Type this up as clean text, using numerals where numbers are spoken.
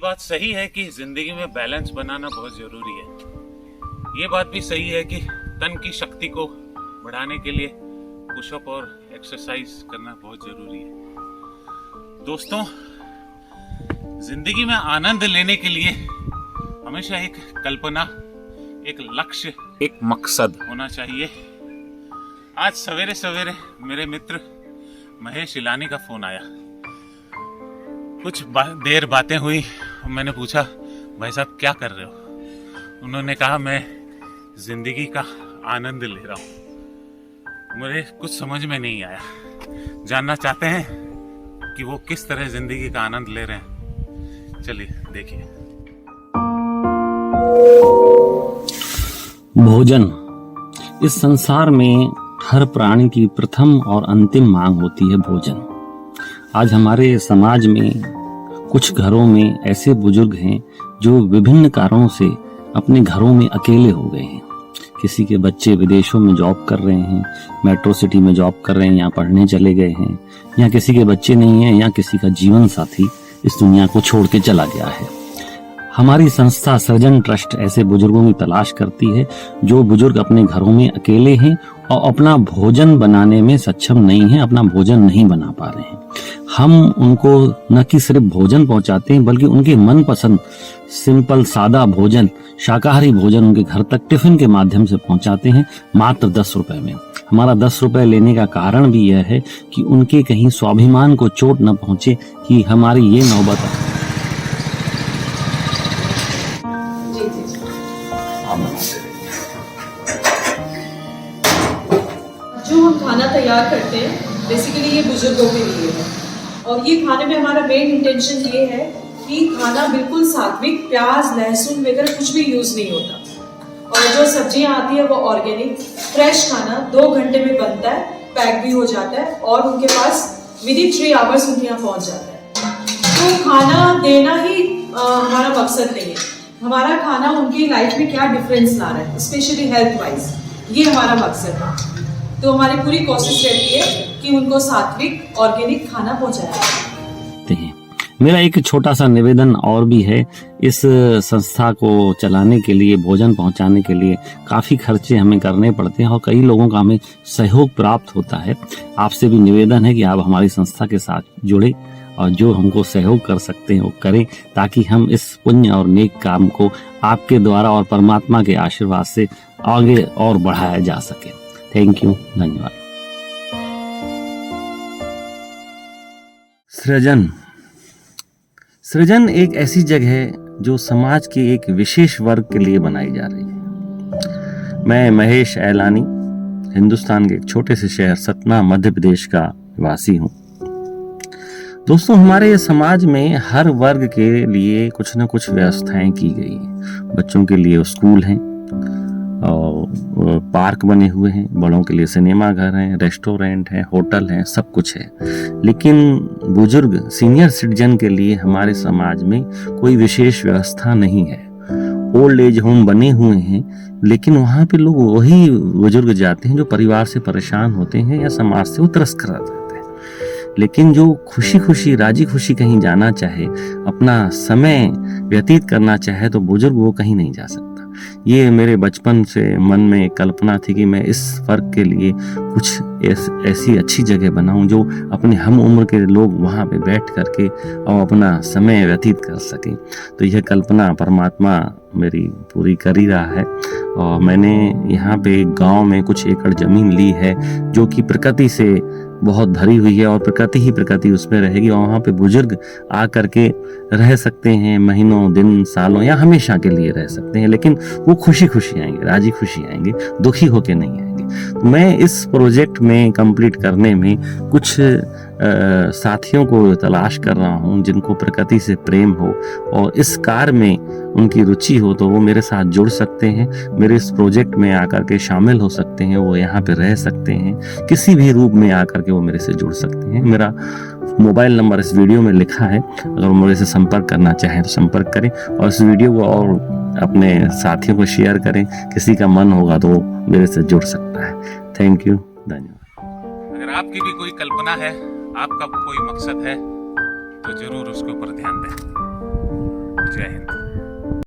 बात सही है कि जिंदगी में बैलेंस बनाना बहुत जरूरी है। ये बात भी सही है कि तन की शक्ति को बढ़ाने के लिए पुशअप और एक्सरसाइज करना बहुत जरूरी है। दोस्तों, जिंदगी में आनंद लेने के लिए हमेशा एक कल्पना, एक लक्ष्य, एक मकसद होना चाहिए। आज सवेरे सवेरे मेरे मित्र महेश इलानी का फोन आया। कुछ देर बातें हुई। मैंने पूछा, भाई साहब क्या कर रहे हो? उन्होंने कहा, मैं जिंदगी का आनंद ले रहा हूँ। मुझे कुछ समझ में नहीं आया। जानना चाहते हैं कि वो किस तरह जिंदगी का आनंद ले रहे हैं? चलिए देखिए। भोजन इस संसार में हर प्राणी की प्रथम और अंतिम मांग होती है, भोजन। आज हमारे समाज में कुछ घरों में ऐसे बुजुर्ग हैं जो विभिन्न कारणों से अपने घरों में अकेले हो गए हैं। किसी के बच्चे विदेशों में जॉब कर रहे हैं, मेट्रो सिटी में जॉब कर रहे हैं, या पढ़ने चले गए हैं, या किसी के बच्चे नहीं हैं, या किसी का जीवन साथी इस दुनिया को छोड़ के चला गया है। हमारी संस्था सृजन ट्रस्ट ऐसे बुजुर्गों की तलाश करती है जो बुजुर्ग अपने घरों में अकेले हैं और अपना भोजन बनाने में सक्षम नहीं है, अपना भोजन नहीं बना पा रहे हैं। हम उनको न कि सिर्फ भोजन पहुंचाते हैं, बल्कि उनके मनपसंद सिंपल सादा भोजन, शाकाहारी भोजन उनके घर तक टिफिन के माध्यम से पहुंचाते हैं, मात्र 10 रुपए में। हमारा 10 रुपए लेने का कारण भी यह है कि उनके कहीं स्वाभिमान को चोट न पहुंचे कि हमारी ये नौबत जो हम खाना तैयार करते हैं बेसिकली ये बुजुर्गों के लिए है। और ये खाने में हमारा मेन इंटेंशन ये है कि खाना बिल्कुल सात्विक, प्याज लहसुन वगैरह कुछ भी यूज नहीं होता। और जो सब्जियां आती है वो ऑर्गेनिक फ्रेश खाना 2 घंटे में बनता है, पैक भी हो जाता है और उनके पास विदिन 3 आवर्स उनके यहाँ पहुंच जाता है। तो खाना देना ही हमारा मकसद नहीं है। हमारा खाना उनकी लाइफ में क्या डिफरेंस ला रहा है, स्पेशली हेल्थ वाइज, ये हमारा मकसद है। तो हमारी पूरी कोशिश रहती है कि उनको सात्विक ऑर्गेनिक खाना पहुंचाया जाए। मेरा एक छोटा सा निवेदन और भी है। इस संस्था को चलाने के लिए, भोजन पहुंचाने के लिए काफ़ी खर्चे हमें करने पड़ते हैं और कई लोगों का हमें सहयोग प्राप्त होता है। आपसे भी निवेदन है कि आप हमारी संस्था के साथ जुड़े और जो हमको सहयोग कर सकते हैं वो करें, ताकि हम इस पुण्य और नेक काम को आपके द्वारा और परमात्मा के आशीर्वाद से आगे और बढ़ाया जा सके। थैंक यू, धन्यवाद। सृजन एक ऐसी जगह है जो समाज के एक विशेष वर्ग के लिए बनाई जा रही है। मैं महेश इलानी हिंदुस्तान के एक छोटे से शहर सतना, मध्य प्रदेश का निवासी हूँ। दोस्तों, हमारे समाज में हर वर्ग के लिए कुछ न कुछ व्यवस्थाएं की गई हैं। बच्चों के लिए स्कूल हैं और पार्क बने हुए हैं, बड़ों के लिए सिनेमा घर हैं, रेस्टोरेंट हैं, होटल हैं, सब कुछ है। लेकिन बुजुर्ग सीनियर सिटीजन के लिए हमारे समाज में कोई विशेष व्यवस्था नहीं है। ओल्ड एज होम बने हुए हैं, लेकिन वहाँ पे लोग वही बुजुर्ग जाते हैं जो परिवार से परेशान होते हैं या समाज से वो तिरस्कृत रहते हैं। लेकिन जो खुशी खुशी, राजी खुशी कहीं जाना चाहे, अपना समय व्यतीत करना चाहे, तो बुजुर्ग वो कहीं नहीं जा सकता। ये मेरे बचपन से मन में एक कल्पना थी कि मैं इस वर्ग के लिए कुछ ऐसी अच्छी जगह बनाऊं जो अपने हम उम्र के लोग वहाँ पे बैठ करके और अपना समय व्यतीत कर सकें। तो यह कल्पना परमात्मा मेरी पूरी कर ही रहा है। और मैंने यहाँ पे एक गांव में कुछ एकड़ जमीन ली है जो कि प्रकृति से बहुत भरी हुई है और प्रकृति ही प्रकृति उसमें रहेगी। और वहाँ पे बुजुर्ग आ करके रह सकते हैं, महीनों, दिन, सालों या हमेशा के लिए रह सकते हैं, लेकिन वो खुशी खुशी आएंगे, राजी खुशी आएंगे, दुखी होके नहीं आएंगे। तो मैं इस प्रोजेक्ट में कंप्लीट करने में कुछ साथियों को तलाश कर रहा हूँ जिनको प्रकृति से प्रेम हो और इस कार्य में उनकी रुचि हो, तो वो मेरे साथ जुड़ सकते हैं, मेरे इस प्रोजेक्ट में आकर के शामिल हो सकते हैं, वो यहाँ पे रह सकते हैं, किसी भी रूप में आकर के वो मेरे से जुड़ सकते हैं। मेरा मोबाइल नंबर इस वीडियो में लिखा है, अगर वो मेरे से संपर्क करना चाहें तो संपर्क करें और इस वीडियो को और अपने साथियों को शेयर करें। किसी का मन होगा तो वो मेरे से जुड़ सकता है। थैंक यू, धन्यवाद। अगर आपकी भी कोई कल्पना है, आपका कोई मकसद है, तो जरूर उसके ऊपर ध्यान दें। जय हिंद।